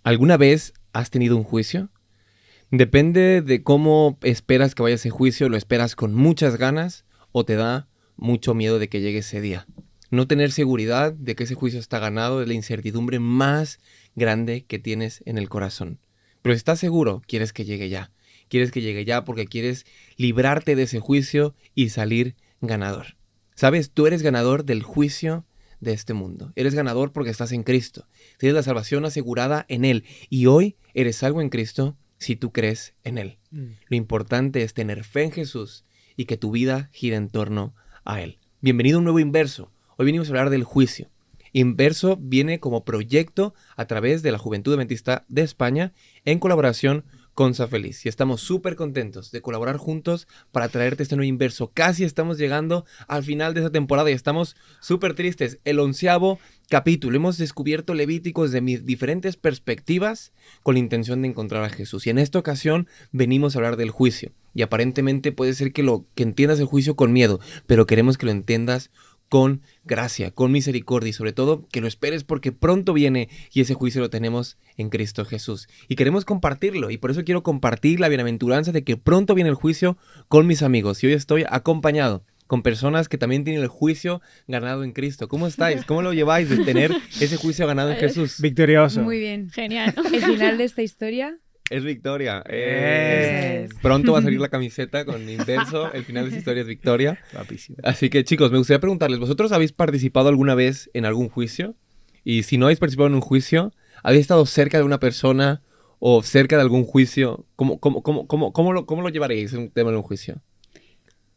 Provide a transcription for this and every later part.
¿Alguna vez has tenido un juicio? Depende de cómo esperas que vaya ese juicio, lo esperas con muchas ganas o te da mucho miedo de que llegue ese día. No tener seguridad de que ese juicio está ganado es la incertidumbre más grande que tienes en el corazón. Pero si estás seguro, quieres que llegue ya. Quieres que llegue ya porque quieres librarte de ese juicio y salir ganador. ¿Sabes? Tú eres ganador del juicio de este mundo. Eres ganador porque estás en Cristo. Tienes la salvación asegurada en Él. Y hoy eres salvo en Cristo si tú crees en Él. Lo importante es tener fe en Jesús y que tu vida gire en torno a Él. Bienvenido a un nuevo Inverso. Hoy venimos a hablar del juicio. Inverso viene como proyecto a través de la Juventud Adventista de España en colaboración con Sa Feliz. Y estamos súper contentos de colaborar juntos para traerte este nuevo Inverso. Casi estamos llegando al final de esta temporada y estamos súper tristes. El 11º capítulo. Hemos descubierto Levítico desde mis diferentes perspectivas con la intención de encontrar a Jesús. Y en esta ocasión venimos a hablar del juicio. Y aparentemente puede ser que entiendas el juicio con miedo, pero queremos que lo entiendas con gracia, con misericordia y sobre todo que lo esperes porque pronto viene y ese juicio lo tenemos en Cristo Jesús. Y queremos compartirlo y por eso quiero compartir la bienaventuranza de que pronto viene el juicio con mis amigos. Y hoy estoy acompañado con personas que también tienen el juicio ganado en Cristo. ¿Cómo estáis? ¿Cómo lo lleváis de tener ese juicio ganado en Jesús? Victorioso. Muy bien. Genial. El final de esta historia. Es victoria. Es. Pronto va a salir la camiseta con Inverso. El final de esta historia es victoria. Guapísimo. Así que chicos, me gustaría preguntarles, ¿vosotros habéis participado alguna vez en algún juicio? Y si no habéis participado en un juicio, ¿habéis estado cerca de una persona o cerca de algún juicio? ¿Cómo lo llevaréis un tema de un juicio?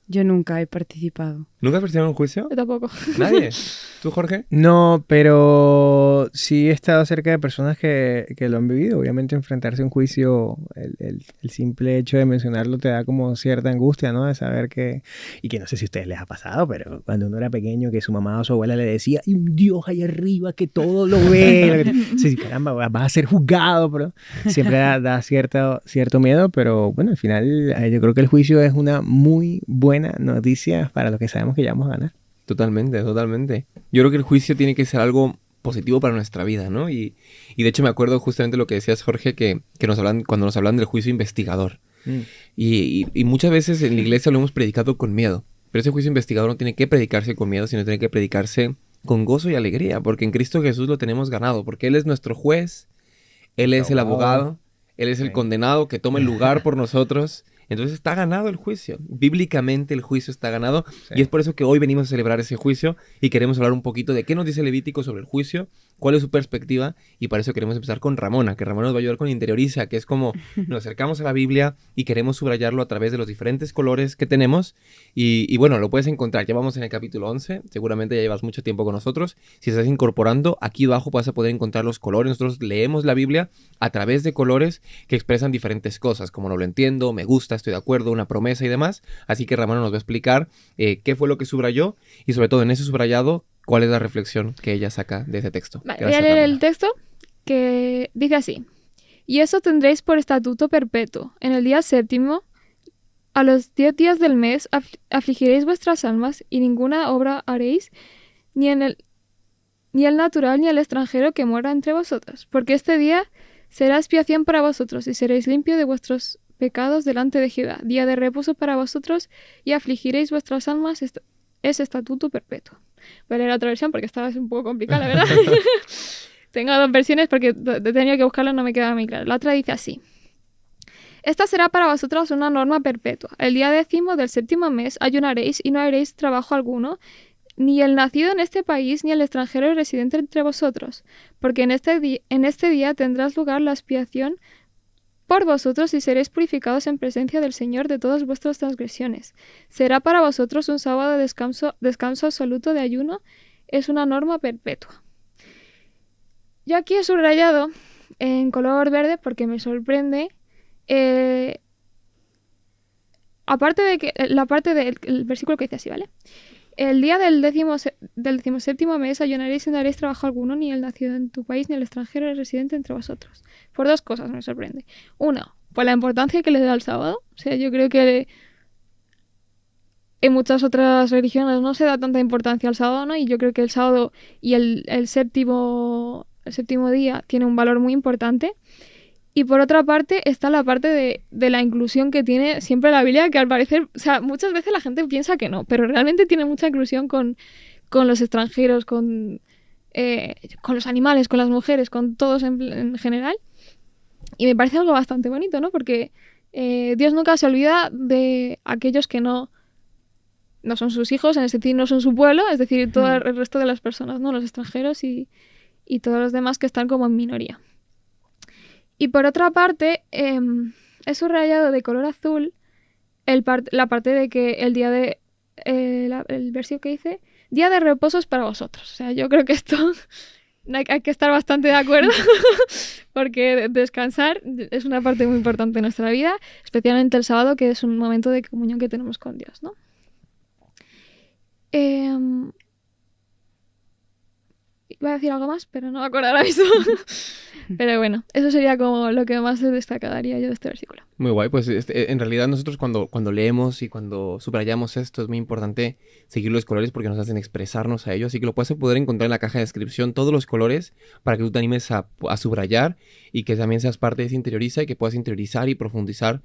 Yo nunca he participado. ¿Nunca has participado en un juicio? Yo tampoco. ¿Nadie? ¿Tú, Jorge? No, pero sí he estado cerca de personas que lo han vivido. Obviamente enfrentarse a un juicio, el simple hecho de mencionarlo te da como cierta angustia, ¿no? De saber que... Y que no sé si a ustedes les ha pasado, pero cuando uno era pequeño que su mamá o su abuela le decía hay un Dios ahí arriba que todo lo ve. Sí, caramba, vas a ser juzgado, pero siempre da cierto miedo, pero bueno, al final yo creo que el juicio es una muy buena noticia para los que sabemos que ya vamos a ganar. Totalmente, totalmente. Yo creo que el juicio tiene que ser algo positivo para nuestra vida, ¿no? Y de hecho me acuerdo justamente lo que decías, Jorge, que cuando nos hablan del juicio investigador. Y muchas veces en la iglesia lo hemos predicado con miedo. Pero ese juicio investigador no tiene que predicarse con miedo, sino tiene que predicarse con gozo y alegría. Porque en Cristo Jesús lo tenemos ganado. Porque Él es nuestro juez, Él es el abogado, Él es el condenado que toma el lugar por nosotros. Entonces está ganado el juicio. Bíblicamente el juicio está ganado. Sí. Y es por eso que hoy venimos a celebrar ese juicio y queremos hablar un poquito de qué nos dice Levítico sobre el juicio, cuál es su perspectiva, y para eso queremos empezar con Ramona, que Ramona nos va a ayudar con Interioriza, que es como nos acercamos a la Biblia y queremos subrayarlo a través de los diferentes colores que tenemos. Y bueno, lo puedes encontrar. Ya vamos en el capítulo 11. Seguramente ya llevas mucho tiempo con nosotros. Si estás incorporando, aquí abajo vas a poder encontrar los colores. Nosotros leemos la Biblia a través de colores que expresan diferentes cosas, como no lo entiendo, me gusta, estoy de acuerdo, una promesa y demás. Así que Ramona nos va a explicar qué fue lo que subrayó y sobre todo en ese subrayado, cuál es la reflexión que ella saca de ese texto. Vale, voy a leer el texto que dice así. Y eso tendréis por estatuto perpetuo. En el día séptimo, a los 10 días del mes, afligiréis vuestras almas y ninguna obra haréis, ni el natural ni el extranjero que mora entre vosotros. Porque este día será expiación para vosotros y seréis limpios de vuestros pecados delante de Jehová. Día de reposo para vosotros y afligiréis vuestras almas, es estatuto perpetuo. Voy a leer otra versión porque esta es un poco complicada, la verdad. Tengo dos versiones porque he tenido que buscarla, no me queda muy claro. La otra dice así. Esta será para vosotros una norma perpetua. El día 10º del séptimo mes ayunaréis y no haréis trabajo alguno, ni el nacido en este país ni el extranjero residente entre vosotros, porque en este día tendrás lugar la expiación por vosotros y seréis purificados en presencia del Señor de todas vuestras transgresiones. Será para vosotros un sábado de descanso absoluto de ayuno, es una norma perpetua. Yo aquí he subrayado en color verde porque me sorprende, aparte de que la parte del versículo que dice así, ¿vale? El día del 17º mes ayunaréis y no haréis trabajo alguno, ni el nacido en tu país, ni el extranjero residente entre vosotros. Por dos cosas me sorprende. Una, por la importancia que le da al sábado. O sea, yo creo que en muchas otras religiones no se da tanta importancia al sábado, ¿no? Y yo creo que el sábado y el séptimo el séptimo día tiene un valor muy importante. Y por otra parte está la parte de la inclusión que tiene siempre la Biblia, que al parecer, o sea, muchas veces la gente piensa que no, pero realmente tiene mucha inclusión con los extranjeros, con los animales, con las mujeres, con todos en general. Y me parece algo bastante bonito, ¿no? Porque Dios nunca se olvida de aquellos que no son sus hijos, es decir, no son su pueblo, es decir, todo el resto de las personas, ¿no? Los extranjeros y todos los demás que están como en minoría. Y por otra parte, he subrayado de color azul la parte de que el día de... el versículo que dice, día de reposo es para vosotros. O sea, yo creo que esto hay que estar bastante de acuerdo porque descansar es una parte muy importante de nuestra vida, especialmente el sábado, que es un momento de comunión que tenemos con Dios, ¿no? Iba a decir algo más, pero no me acuerdo ahora mismo. Pero bueno, eso sería como lo que más destacaría yo de este versículo. Muy guay, pues en realidad nosotros cuando leemos y cuando subrayamos esto es muy importante seguir los colores porque nos hacen expresarnos a ellos, así que lo puedes poder encontrar en la caja de descripción todos los colores para que tú te animes a subrayar y que también seas parte de esa interioriza y que puedas interiorizar y profundizar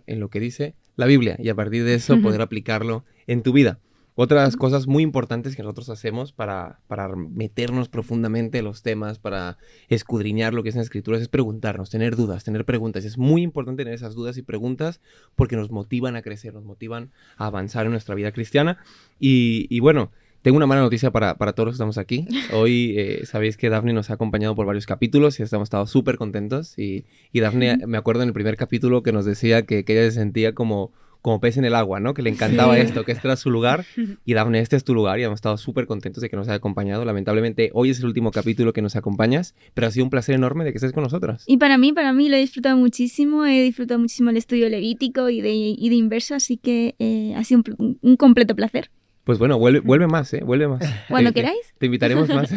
en lo que dice la Biblia y a partir de eso poder aplicarlo en tu vida. Otras cosas muy importantes que nosotros hacemos para meternos profundamente en los temas, para escudriñar lo que es en las escrituras, es preguntarnos, tener dudas, tener preguntas. Es muy importante tener esas dudas y preguntas porque nos motivan a crecer, nos motivan a avanzar en nuestra vida cristiana. Y bueno, tengo una mala noticia para todos los que estamos aquí. Hoy sabéis que Dafne nos ha acompañado por varios capítulos y hemos estado súper contentos. Y Dafne, me acuerdo en el primer capítulo que nos decía que ella se sentía como pez en el agua, ¿no? Que le encantaba esto, que este era su lugar. Y Dafne, este es tu lugar y hemos estado súper contentos de que nos haya acompañado. Lamentablemente, hoy es el último capítulo que nos acompañas, pero ha sido un placer enorme de que estés con nosotras. Y para mí lo he disfrutado muchísimo. He disfrutado muchísimo el estudio levítico y de inverso, así que ha sido un completo placer. Pues bueno, vuelve más, vuelve más. Cuando queráis. Te invitaremos más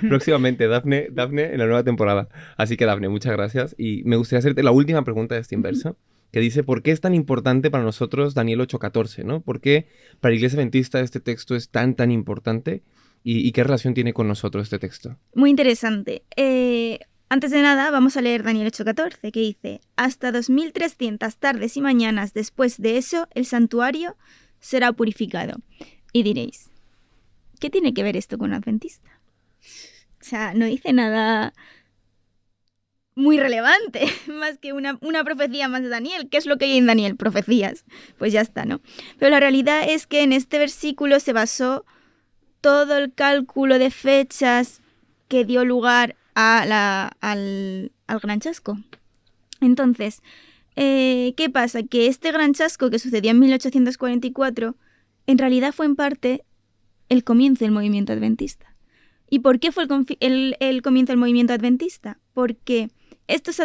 próximamente, Dafne, en la nueva temporada. Así que, Dafne, muchas gracias. Y me gustaría hacerte la última pregunta de este inverso. Que dice, ¿por qué es tan importante para nosotros Daniel 8:14, ¿no? ¿Por qué para la Iglesia Adventista este texto es tan importante? ¿Y qué relación tiene con nosotros este texto? Muy interesante. Antes de nada, vamos a leer Daniel 8:14, que dice, hasta 2300 tardes y mañanas después de eso, el santuario será purificado. Y diréis, ¿qué tiene que ver esto con un adventista? O sea, no dice nada muy relevante, más que una profecía más de Daniel. ¿Qué es lo que hay en Daniel? Profecías. Pues ya está, ¿no? Pero la realidad es que en este versículo se basó todo el cálculo de fechas que dio lugar al gran chasco. Entonces, ¿qué pasa? Que este gran chasco que sucedió en 1844, en realidad fue en parte el comienzo del movimiento adventista. ¿Y por qué fue el comienzo del movimiento adventista? Porque estos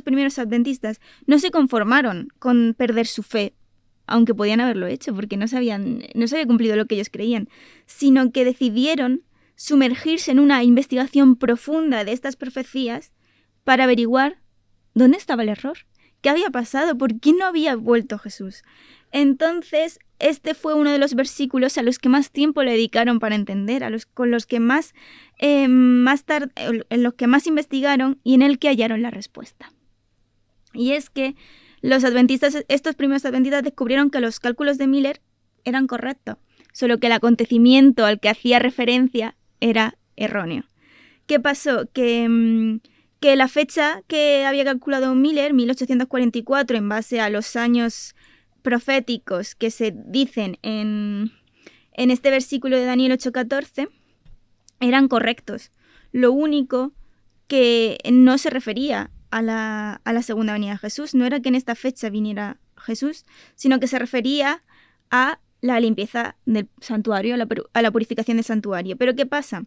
primeros adventistas, no se conformaron con perder su fe, aunque podían haberlo hecho, porque no se había cumplido lo que ellos creían, sino que decidieron sumergirse en una investigación profunda de estas profecías para averiguar dónde estaba el error, qué había pasado, por qué no había vuelto Jesús. Entonces, este fue uno de los versículos a los que más tiempo le dedicaron para entender, con los que en los que más investigaron y en el que hallaron la respuesta. Y es que estos primeros adventistas descubrieron que los cálculos de Miller eran correctos, solo que el acontecimiento al que hacía referencia era erróneo. ¿Qué pasó? Que la fecha que había calculado Miller, 1844, en base a los años proféticos que se dicen en este versículo de Daniel 8:14, eran correctos. Lo único que no se refería a la segunda venida de Jesús, no era que en esta fecha viniera Jesús, sino que se refería a la limpieza del santuario, a la purificación del santuario. Pero ¿qué pasa?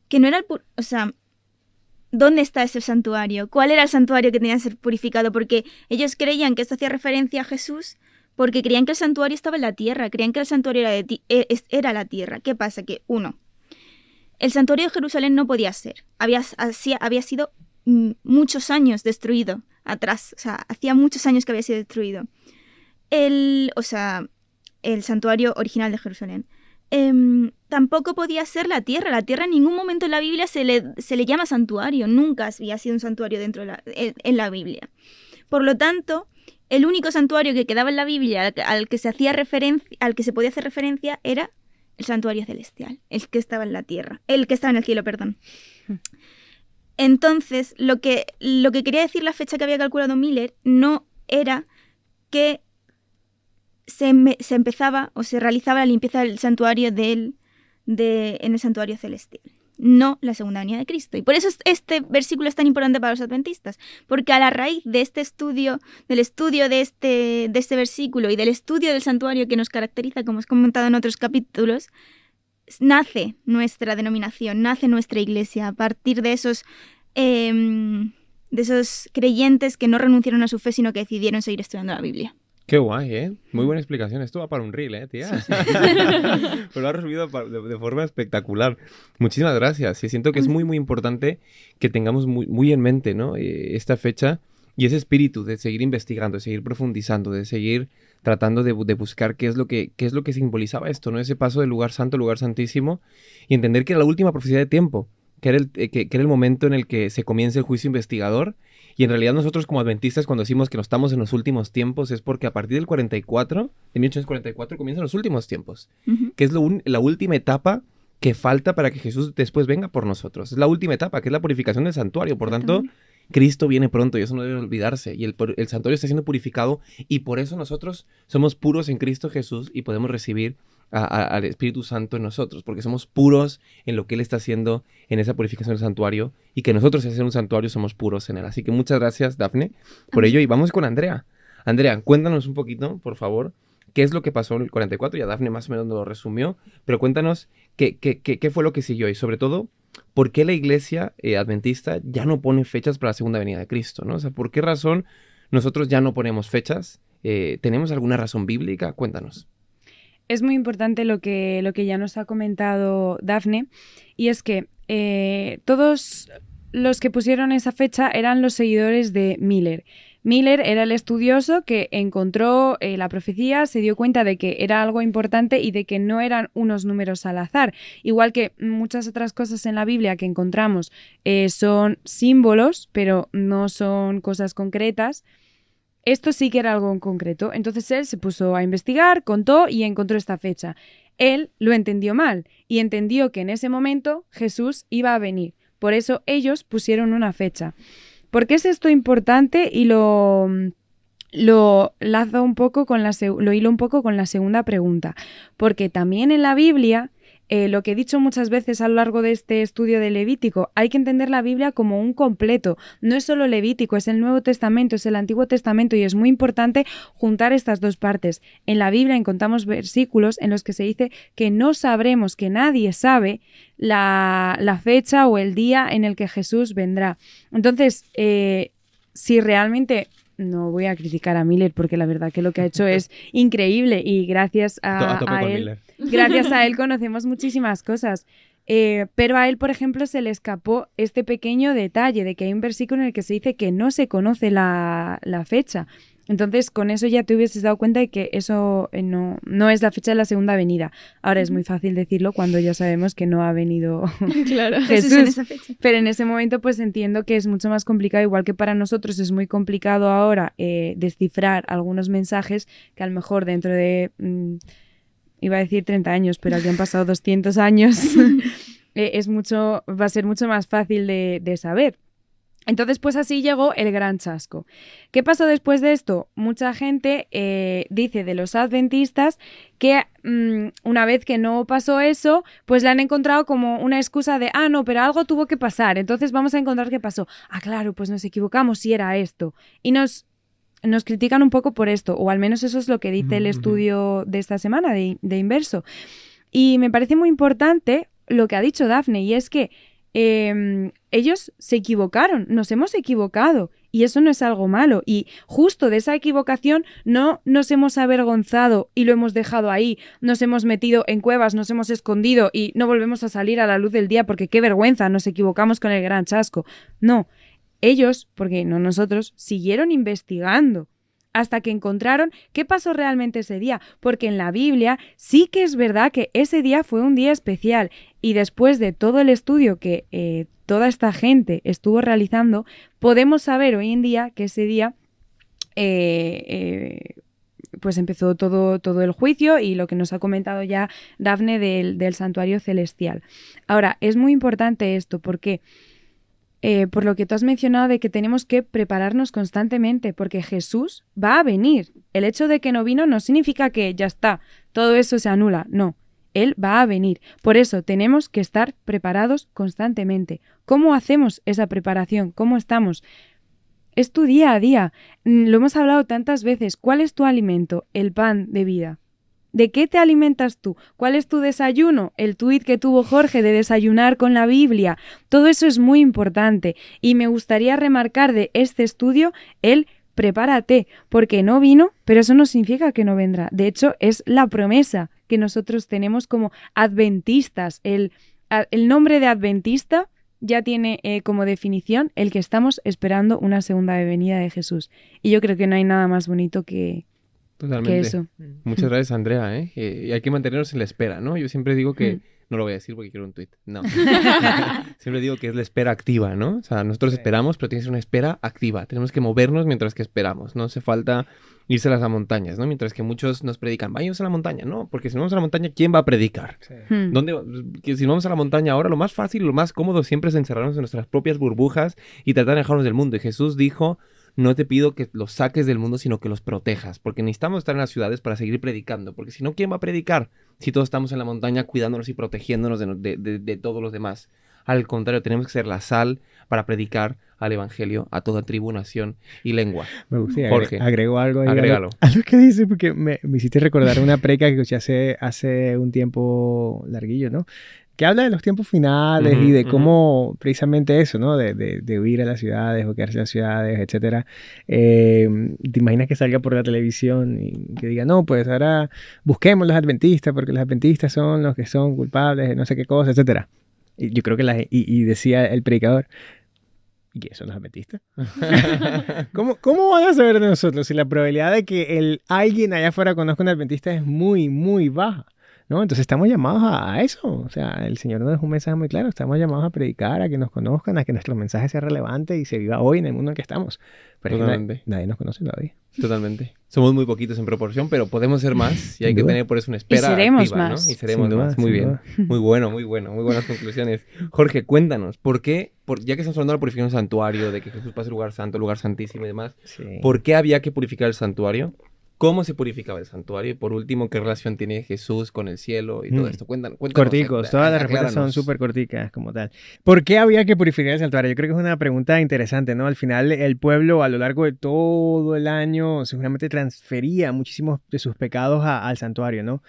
Que no era ¿dónde está ese santuario? ¿Cuál era el santuario que tenía que ser purificado? Porque ellos creían que esto hacía referencia a Jesús porque creían que el santuario estaba en la tierra, creían que el santuario era la tierra. ¿Qué pasa? Que, el santuario de Jerusalén no podía ser. Había sido muchos años destruido atrás. O sea, hacía muchos años que había sido destruido. El santuario original de Jerusalén. tampoco podía ser la tierra. La tierra en ningún momento en la Biblia se le llama santuario. Nunca había sido un santuario en la Biblia. Por lo tanto, el único santuario que quedaba en la Biblia al que se podía hacer referencia era el santuario celestial, el que estaba en la tierra, el que estaba en el cielo, perdón. Entonces, lo que quería decir la fecha que había calculado Miller no era que se empezaba o se realizaba la limpieza del santuario en el santuario celestial, no la segunda venida de Cristo. Y por eso este versículo es tan importante para los adventistas, porque a la raíz de este estudio, del estudio de este versículo y del estudio del santuario que nos caracteriza, como os he comentado en otros capítulos, nace nuestra denominación, nace nuestra iglesia a partir de esos creyentes que no renunciaron a su fe, sino que decidieron seguir estudiando la Biblia. Qué guay, ¿eh? Muy buena explicación. Esto va para un reel, tía. Pero lo has resumido de forma espectacular. Muchísimas gracias. Sí, siento que es muy, muy importante que tengamos muy en mente, ¿no? Esta fecha y ese espíritu de seguir investigando, de seguir profundizando, de seguir tratando de buscar qué es lo que simbolizaba esto, ¿no? Ese paso del lugar santo al lugar santísimo y entender que era la última profecía de tiempo, que era el momento en el que se comienza el juicio investigador. Y en realidad nosotros como adventistas cuando decimos que no estamos en los últimos tiempos es porque a partir del 44, de 1844, comienzan los últimos tiempos, que es la última etapa que falta para que Jesús después venga por nosotros. Es la última etapa, que es la purificación del santuario. Por tanto, Cristo viene pronto y eso no debe olvidarse. Y el santuario está siendo purificado y por eso nosotros somos puros en Cristo Jesús y podemos recibir al Espíritu Santo en nosotros, porque somos puros en lo que Él está haciendo en esa purificación del santuario y que nosotros al ser un santuario somos puros en Él. Así que muchas gracias, Dafne, por ello y vamos con Andrea. Andrea, cuéntanos un poquito, por favor, qué es lo que pasó en el 44, ya Dafne más o menos nos lo resumió, pero cuéntanos qué fue lo que siguió y sobre todo, ¿por qué la iglesia adventista ya no pone fechas para la segunda venida de Cristo, ¿no? O sea, ¿por qué razón nosotros ya no ponemos fechas? ¿Tenemos alguna razón bíblica? Cuéntanos. Es muy importante lo que ya nos ha comentado Dafne, y es que todos los que pusieron esa fecha eran los seguidores de Miller. Miller era el estudioso que encontró la profecía, se dio cuenta de que era algo importante y de que no eran unos números al azar. Igual que muchas otras cosas en la Biblia que encontramos son símbolos, pero no son cosas concretas. Esto sí que era algo en concreto. Entonces él se puso a investigar, contó y encontró esta fecha. Él lo entendió mal y entendió que en ese momento Jesús iba a venir. Por eso ellos pusieron una fecha. ¿Por qué es esto importante? Y lo lazo un poco lo hilo un poco con la segunda pregunta. Porque también en la Biblia, lo que he dicho muchas veces a lo largo de este estudio de Levítico, hay que entender la Biblia como un completo. No es solo Levítico, es el Nuevo Testamento, es el Antiguo Testamento y es muy importante juntar estas dos partes. En la Biblia encontramos versículos en los que se dice que no sabremos, que nadie sabe la fecha o el día en el que Jesús vendrá. Entonces, si realmente... No voy a criticar a Miller porque la verdad que lo que ha hecho es increíble y gracias a él, gracias a él conocemos muchísimas cosas. Pero a él, por ejemplo, se le escapó este pequeño detalle de que hay un versículo en el que se dice que no se conoce la fecha. Entonces, con eso ya te hubieses dado cuenta de que eso no es la fecha de la segunda venida. Ahora es muy fácil decirlo cuando ya sabemos que no ha venido claro, Jesús. en esa fecha. Pero en ese momento pues entiendo que es mucho más complicado, igual que para nosotros es muy complicado ahora descifrar algunos mensajes que a lo mejor dentro de, iba a decir 30 años, pero aquí han pasado 200 años, va a ser mucho más fácil de saber. Entonces, pues así llegó el gran chasco. ¿Qué pasó después de esto? Mucha gente dice de los adventistas que una vez que no pasó eso, pues le han encontrado como una excusa de, no, pero algo tuvo que pasar, entonces vamos a encontrar qué pasó. Claro, pues nos equivocamos si era esto. Y nos critican un poco por esto, o al menos eso es lo que dice el estudio de esta semana de Inverso. Y me parece muy importante lo que ha dicho Dafne, y es que ellos se equivocaron, nos hemos equivocado y eso no es algo malo, y justo de esa equivocación no nos hemos avergonzado y lo hemos dejado ahí, nos hemos metido en cuevas, nos hemos escondido y no volvemos a salir a la luz del día porque qué vergüenza, nos equivocamos con el gran chasco. No, ellos, porque no nosotros, siguieron investigando hasta que encontraron qué pasó realmente ese día, porque en la Biblia sí que es verdad que ese día fue un día especial y después de todo el estudio que toda esta gente estuvo realizando, podemos saber hoy en día que ese día pues empezó todo el juicio y lo que nos ha comentado ya Dafne del santuario celestial. Ahora, es muy importante esto porque por lo que tú has mencionado de que tenemos que prepararnos constantemente porque Jesús va a venir. El hecho de que no vino no significa que ya está, todo eso se anula, no. Él va a venir. Por eso tenemos que estar preparados constantemente. ¿Cómo hacemos esa preparación? ¿Cómo estamos? Es tu día a día. Lo hemos hablado tantas veces. ¿Cuál es tu alimento? El pan de vida. ¿De qué te alimentas tú? ¿Cuál es tu desayuno? El tuit que tuvo Jorge de desayunar con la Biblia. Todo eso es muy importante. Y me gustaría remarcar de este estudio el prepárate, porque no vino, pero eso no significa que no vendrá. De hecho, es la promesa que nosotros tenemos como adventistas. El nombre de adventista ya tiene como definición el que estamos esperando una segunda venida de Jesús. Y yo creo que no hay nada más bonito que eso. Muchas gracias, Andrea. Y hay que mantenernos en la espera, ¿no? Yo siempre digo que, no lo voy a decir porque quiero un tuit, no. Siempre digo que es la espera activa, ¿no? O sea, nosotros esperamos, pero tiene que ser una espera activa. Tenemos que movernos mientras que esperamos. No hace falta irse a las montañas, ¿no? Mientras que muchos nos predican, váyanse a la montaña, ¿no? Porque si no vamos a la montaña, ¿quién va a predicar? Sí. Que si no vamos a la montaña ahora, lo más fácil, lo más cómodo siempre es encerrarnos en nuestras propias burbujas y tratar de alejarnos del mundo. Y Jesús dijo, no te pido que los saques del mundo, sino que los protejas. Porque necesitamos estar en las ciudades para seguir predicando. Porque si no, ¿quién va a predicar? Si todos estamos en la montaña cuidándonos y protegiéndonos de todos los demás. Al contrario, tenemos que ser la sal para predicar al evangelio a toda tribu, nación y lengua. Me gusta. Jorge, agrego algo ahí. agrégalo. Algo que dice, porque me hiciste recordar una predica que escuché hace un tiempo larguillo, ¿no? Que habla de los tiempos finales y de cómo precisamente eso, ¿no? De huir a las ciudades o quedarse en las ciudades, etcétera. ¿Te imaginas que salga por la televisión y que diga, no, pues ahora busquemos los adventistas porque los adventistas son los que son culpables de no sé qué cosa, etcétera? Y yo creo que y decía el predicador, ¿y qué son los adventistas? ¿Cómo van a saber de nosotros si la probabilidad de que alguien allá afuera conozca un adventista es muy, muy baja? ¿No? Entonces estamos llamados a eso. O sea, el Señor nos dejó un mensaje muy claro. Estamos llamados a predicar, a que nos conozcan, a que nuestro mensaje sea relevante y se viva hoy en el mundo en que estamos. Pero es que nadie nos conoce todavía. Totalmente. Somos muy poquitos en proporción, pero podemos ser más y hay que tener por eso una espera y seremos activa, más. ¿no? Y seremos más. Muy bien. Muy bueno, muy bueno. Muy buenas conclusiones. Jorge, cuéntanos, ¿por qué, ya que estamos hablando de la purificación del santuario, de que Jesús pasa al lugar santo, lugar santísimo y demás, ¿por qué había que purificar el santuario? ¿Cómo se purificaba el santuario? Y por último, ¿qué relación tiene Jesús con el cielo y todo esto? Cuéntanos. Corticos, todas las respuestas son súper corticas como tal. ¿Por qué había que purificar el santuario? Yo creo que es una pregunta interesante, ¿no? Al final, el pueblo a lo largo de todo el año seguramente transfería muchísimos de sus pecados al santuario, ¿no?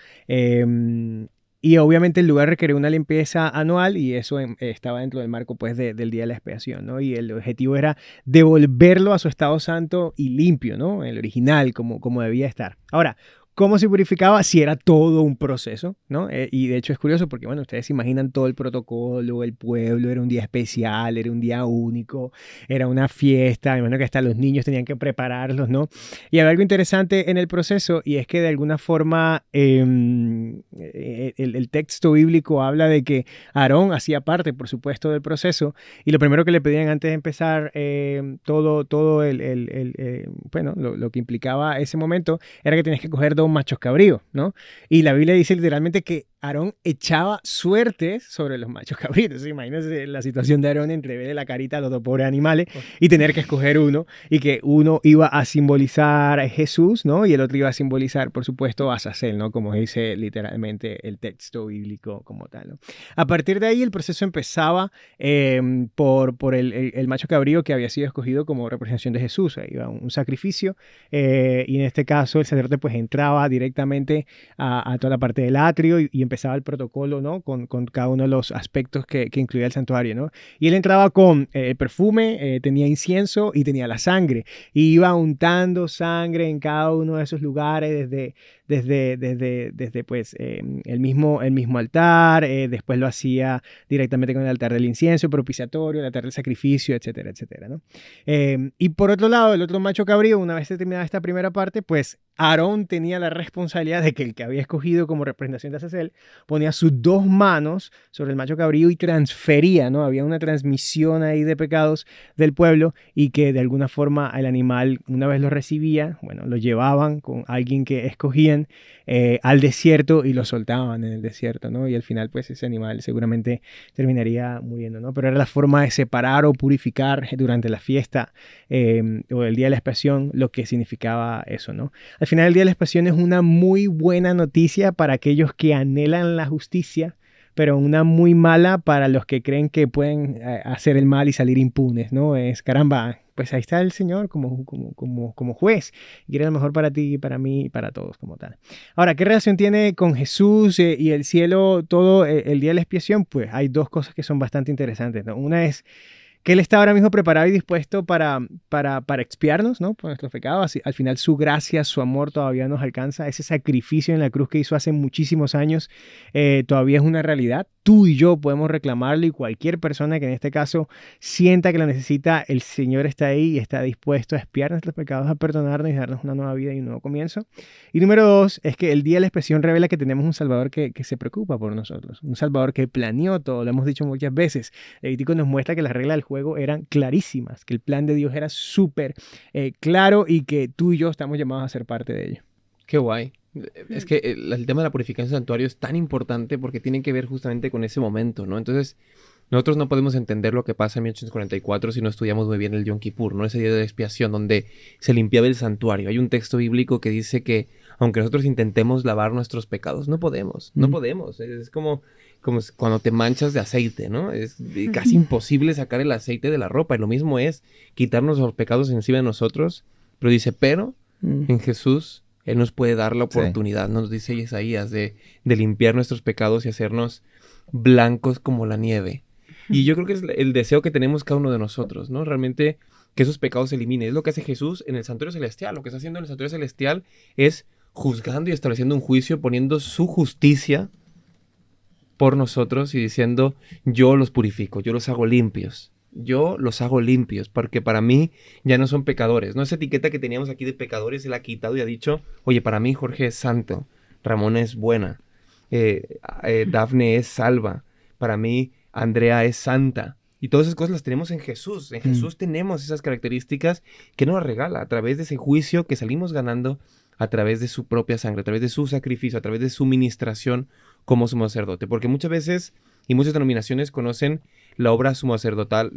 Y obviamente el lugar requería una limpieza anual y eso estaba dentro del marco pues del día de la expiación, ¿no? Y el objetivo era devolverlo a su estado santo y limpio, ¿no? El original, como debía estar. Ahora, ¿cómo se purificaba? Si era todo un proceso, ¿no? Y de hecho es curioso porque, bueno, ustedes se imaginan todo el protocolo, el pueblo, era un día especial, era un día único, era una fiesta, me imagino que hasta los niños tenían que prepararlos, ¿no? Y había algo interesante en el proceso y es que de alguna forma el texto bíblico habla de que Aarón hacía parte, por supuesto, del proceso y lo primero que le pedían antes de empezar todo bueno, lo que implicaba ese momento era que tenías que coger dos machos cabríos, ¿no? Y la Biblia dice literalmente que Aarón echaba suertes sobre los machos cabríos. Imagínense la situación de Aarón entre verle la carita a los dos pobres animales y tener que escoger uno y que uno iba a simbolizar a Jesús, ¿no? Y el otro iba a simbolizar, por supuesto, a Azazel, ¿no? Como dice literalmente el texto bíblico como tal, ¿no? A partir de ahí el proceso empezaba por el macho cabrío que había sido escogido como representación de Jesús. Ahí iba un sacrificio y en este caso el sacerdote pues entraba directamente a toda la parte del atrio y empezaba el protocolo, ¿no? Con cada uno de los aspectos que incluía el santuario, ¿no? Y él entraba con perfume, tenía incienso y tenía la sangre. Y iba untando sangre en cada uno de esos lugares desde pues, el mismo altar. Después lo hacía directamente con el altar del incienso propiciatorio, el altar del sacrificio, etcétera, etcétera, ¿no? Y por otro lado, el otro macho cabrío, una vez terminada esta primera parte, pues Aarón tenía la responsabilidad de que el que había escogido como representación de Azazel ponía sus 2 manos sobre el macho cabrío y transfería, ¿no? Había una transmisión ahí de pecados del pueblo y que de alguna forma el animal, una vez lo recibía, bueno, lo llevaban con alguien que escogían al desierto y lo soltaban en el desierto, ¿no? Y al final, pues ese animal seguramente terminaría muriendo, ¿no? Pero era la forma de separar o purificar durante la fiesta o el día de la expiación lo que significaba eso, ¿no? Al final, el día de la expiación es una muy buena noticia para aquellos que anhelan la justicia, pero una muy mala para los que creen que pueden hacer el mal y salir impunes, ¿no? Es, caramba, pues ahí está el Señor como juez, y quiere lo mejor para ti, para mí y para todos como tal. Ahora, ¿qué relación tiene con Jesús y el cielo todo el día de la expiación? Pues hay 2 cosas que son bastante interesantes, ¿no? Una es que Él está ahora mismo preparado y dispuesto para expiarnos, ¿no? Por nuestros pecados. Así, al final su gracia, su amor todavía nos alcanza. Ese sacrificio en la cruz que hizo hace muchísimos años todavía es una realidad. Tú y yo podemos reclamarlo, y cualquier persona que en este caso sienta que lo necesita, el Señor está ahí y está dispuesto a expiar nuestros pecados, a perdonarnos y darnos una nueva vida y un nuevo comienzo. Y número 2 es que el día de la expiación revela que tenemos un Salvador que se preocupa por nosotros, un Salvador que planeó todo, lo hemos dicho muchas veces. Levítico nos muestra que las reglas del juego eran clarísimas, que el plan de Dios era súper claro y que tú y yo estamos llamados a ser parte de ello. Qué guay. Es que el tema de la purificación del santuario es tan importante porque tiene que ver justamente con ese momento, ¿no? Entonces, nosotros no podemos entender lo que pasa en 1844 si no estudiamos muy bien el Yom Kippur, ¿no? Ese día de la expiación donde se limpiaba el santuario. Hay un texto bíblico que dice que aunque nosotros intentemos lavar nuestros pecados, no podemos, no podemos. Es como cuando te manchas de aceite, ¿no? Es casi imposible sacar el aceite de la ropa. Y lo mismo es quitarnos los pecados encima de nosotros. Pero dice, pero en Jesús Él nos puede dar la oportunidad, sí. Nos dice Isaías, de limpiar nuestros pecados y hacernos blancos como la nieve. Y yo creo que es el deseo que tenemos cada uno de nosotros, ¿no? Realmente que esos pecados se eliminen. Es lo que hace Jesús en el santuario celestial. Lo que está haciendo en el santuario celestial es juzgando y estableciendo un juicio, poniendo su justicia por nosotros y diciendo, yo los purifico, yo los hago limpios. Yo los hago limpios, porque para mí ya no son pecadores. No, esa etiqueta que teníamos aquí de pecadores, Él ha quitado y ha dicho, oye, para mí Jorge es santo, Ramón es buena, Dafne es salva, para mí Andrea es santa. Y todas esas cosas las tenemos en Jesús. En Jesús tenemos esas características que nos las regala a través de ese juicio que salimos ganando, a través de su propia sangre, a través de su sacrificio, a través de su ministración como sumo sacerdote. Porque muchas veces y muchas denominaciones conocen la obra sumo sacerdotal,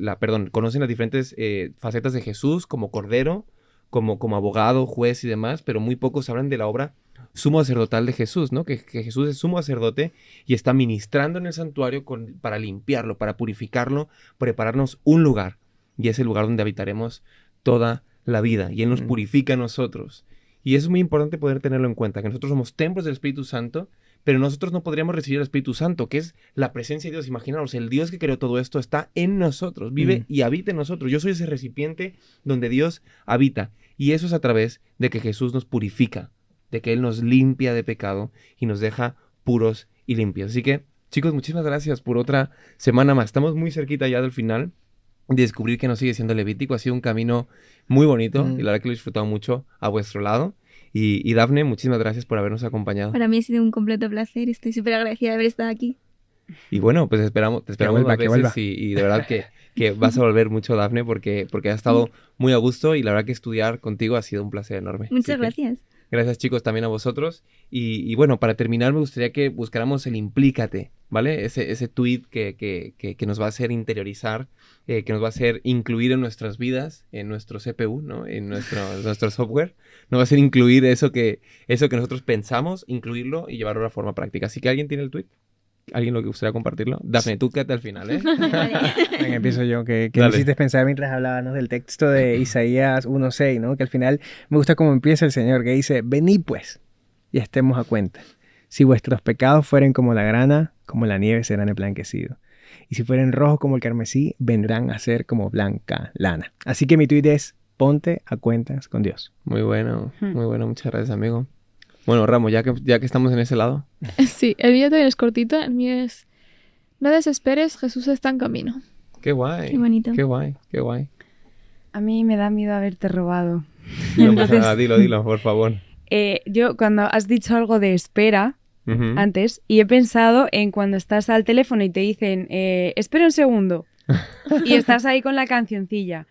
conocen las diferentes facetas de Jesús como cordero, como abogado, juez y demás, pero muy pocos hablan de la obra sumo sacerdotal de Jesús, ¿no? Que Jesús es sumo sacerdote y está ministrando en el santuario para limpiarlo, para purificarlo, prepararnos un lugar. Y es el lugar donde habitaremos toda la vida. Y Él nos purifica a nosotros. Y eso es muy importante poder tenerlo en cuenta, que nosotros somos templos del Espíritu Santo, pero nosotros no podríamos recibir el Espíritu Santo, que es la presencia de Dios. Imaginaos, el Dios que creó todo esto está en nosotros, vive y habita en nosotros. Yo soy ese recipiente donde Dios habita. Y eso es a través de que Jesús nos purifica, de que Él nos limpia de pecado y nos deja puros y limpios. Así que, chicos, muchísimas gracias por otra semana más. Estamos muy cerquita ya del final de descubrir que no sigue siendo Levítico. Ha sido un camino muy bonito y la verdad que lo he disfrutado mucho a vuestro lado. Y Dafne, muchísimas gracias por habernos acompañado. Para mí ha sido un completo placer. Estoy súper agradecida de haber estado aquí. Y bueno, pues te esperamos más veces y de verdad que vas a volver mucho, Dafne, porque has estado muy a gusto y la verdad que estudiar contigo ha sido un placer enorme. Muchas gracias. Gracias, chicos, también a vosotros. Y bueno, para terminar me gustaría que buscáramos el implícate, ¿vale? Ese tweet que nos va a hacer interiorizar, que nos va a hacer incluir en nuestras vidas, en nuestro CPU, ¿no? En nuestro software. Nos va a hacer incluir eso que nosotros pensamos, incluirlo y llevarlo a la forma práctica. Así que, ¿alguien tiene el tweet? ¿Alguien lo que gustaría compartirlo? Dafne, tú quédate al final, ¿eh? Venga, empiezo yo, que me hiciste pensar mientras hablábamos del texto de Isaías 1:6, ¿no? Que al final me gusta cómo empieza el Señor, que dice, venid pues, y estemos a cuenta. Si vuestros pecados fueren como la grana, como la nieve serán emblanquecidos. Y si fueren rojos como el carmesí, vendrán a ser como blanca lana. Así que mi tuit es, ponte a cuentas con Dios. Muy bueno, muchas gracias, amigo. Bueno, Ramos, ya que estamos en ese lado. Sí, el mío también es cortito. El mío es, no desesperes, Jesús está en camino. Qué guay. Qué bonito. Qué guay, qué guay. A mí me da miedo haberte robado. No pasa nada, dilo, por favor. Yo cuando has dicho algo de espera Ujú. antes, y he pensado en cuando estás al teléfono y te dicen, espera un segundo, y estás ahí con la cancioncilla.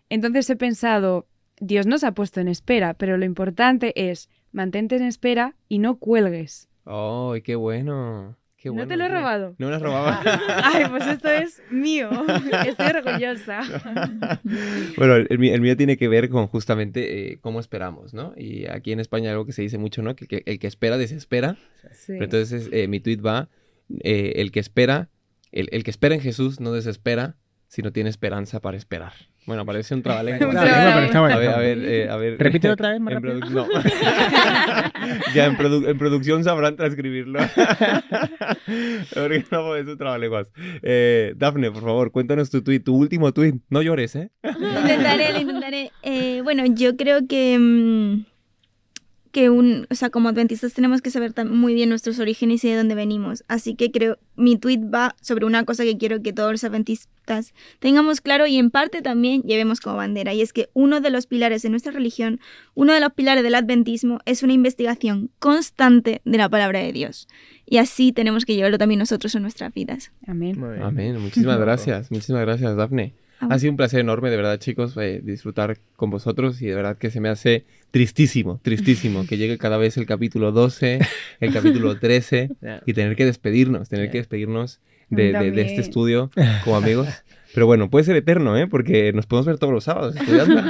Entonces he pensado, Dios nos ha puesto en espera, pero lo importante es mantente en espera y no cuelgues. ¡Oh, qué bueno! Qué ¿No bueno, te lo he tío. robado? No me lo has robado. Ay, pues esto es mío. Estoy orgullosa. Bueno, el mío tiene que ver con justamente cómo esperamos, ¿no? Y aquí en España hay algo que se dice mucho, ¿no? Que el que espera desespera. Sí. Pero entonces mi tuit va, el que espera en Jesús no desespera, sino tiene esperanza para esperar. Bueno, parece un trabalenguas. Pero está bueno. A ver. Repítelo otra vez, más En rápido. no. Ya en producción sabrán transcribirlo. Porque no, es un trabalenguas. Dafne, por favor, cuéntanos tu último tuit. No llores, ¿eh? Lo intentaré. Bueno, yo creo que, o sea, como adventistas tenemos que saber muy bien nuestros orígenes y de dónde venimos. Así que mi tweet va sobre una cosa que quiero que todos los adventistas tengamos claro y en parte también llevemos como bandera. Y es que uno de los pilares de nuestra religión, uno de los pilares del adventismo es una investigación constante de la palabra de Dios. Y así tenemos que llevarlo también nosotros en nuestras vidas. Amén. Muy bien. Amén. Muchísimas gracias, Dafne. Ha sido un placer enorme, de verdad, chicos, disfrutar con vosotros y de verdad que se me hace tristísimo que llegue cada vez el capítulo 12, el capítulo 13 y tener que despedirnos de este estudio como amigos. Pero bueno, puede ser eterno, porque nos podemos ver todos los sábados estudiando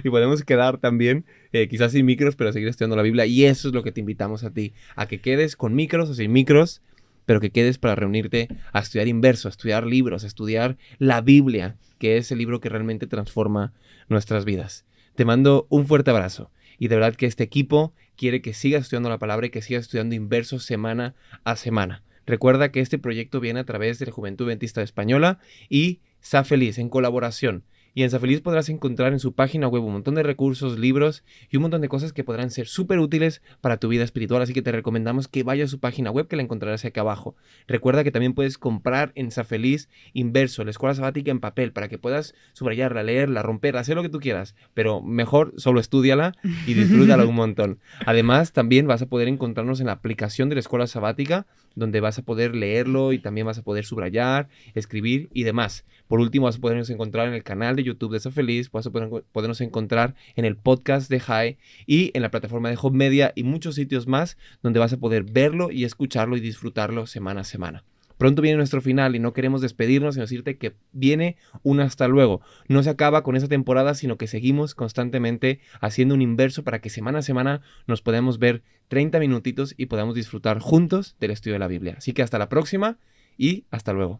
y podemos quedar también, quizás sin micros, pero seguir estudiando la Biblia y eso es lo que te invitamos a ti, a que quedes con micros o sin micros, pero que quedes para reunirte a estudiar inverso, a estudiar libros, a estudiar la Biblia, que es el libro que realmente transforma nuestras vidas. Te mando un fuerte abrazo y de verdad que este equipo quiere que sigas estudiando la palabra y que sigas estudiando inverso semana a semana. Recuerda que este proyecto viene a través de la Juventud Adventista Española y Sa Feliz en colaboración. Y en Sa Feliz podrás encontrar en su página web un montón de recursos, libros y un montón de cosas que podrán ser súper útiles para tu vida espiritual. Así que te recomendamos que vayas a su página web que la encontrarás aquí abajo. Recuerda que también puedes comprar en Sa Feliz Inverso, la escuela sabática en papel, para que puedas subrayarla, leerla, romperla, hacer lo que tú quieras. Pero mejor solo estúdiala y disfrútala un montón. Además, también vas a poder encontrarnos en la aplicación de la escuela sabática, donde vas a poder leerlo y también vas a poder subrayar, escribir y demás. Por último, vas a podernos encontrar en el canal de YouTube de Sa Feliz, vas a podernos encontrar en el podcast de Jai y en la plataforma de Hub Media y muchos sitios más donde vas a poder verlo y escucharlo y disfrutarlo semana a semana. Pronto viene nuestro final y no queremos despedirnos sino decirte que viene un hasta luego. No se acaba con esa temporada, sino que seguimos constantemente haciendo un inverso para que semana a semana nos podamos ver 30 minutitos y podamos disfrutar juntos del estudio de la Biblia. Así que hasta la próxima y hasta luego.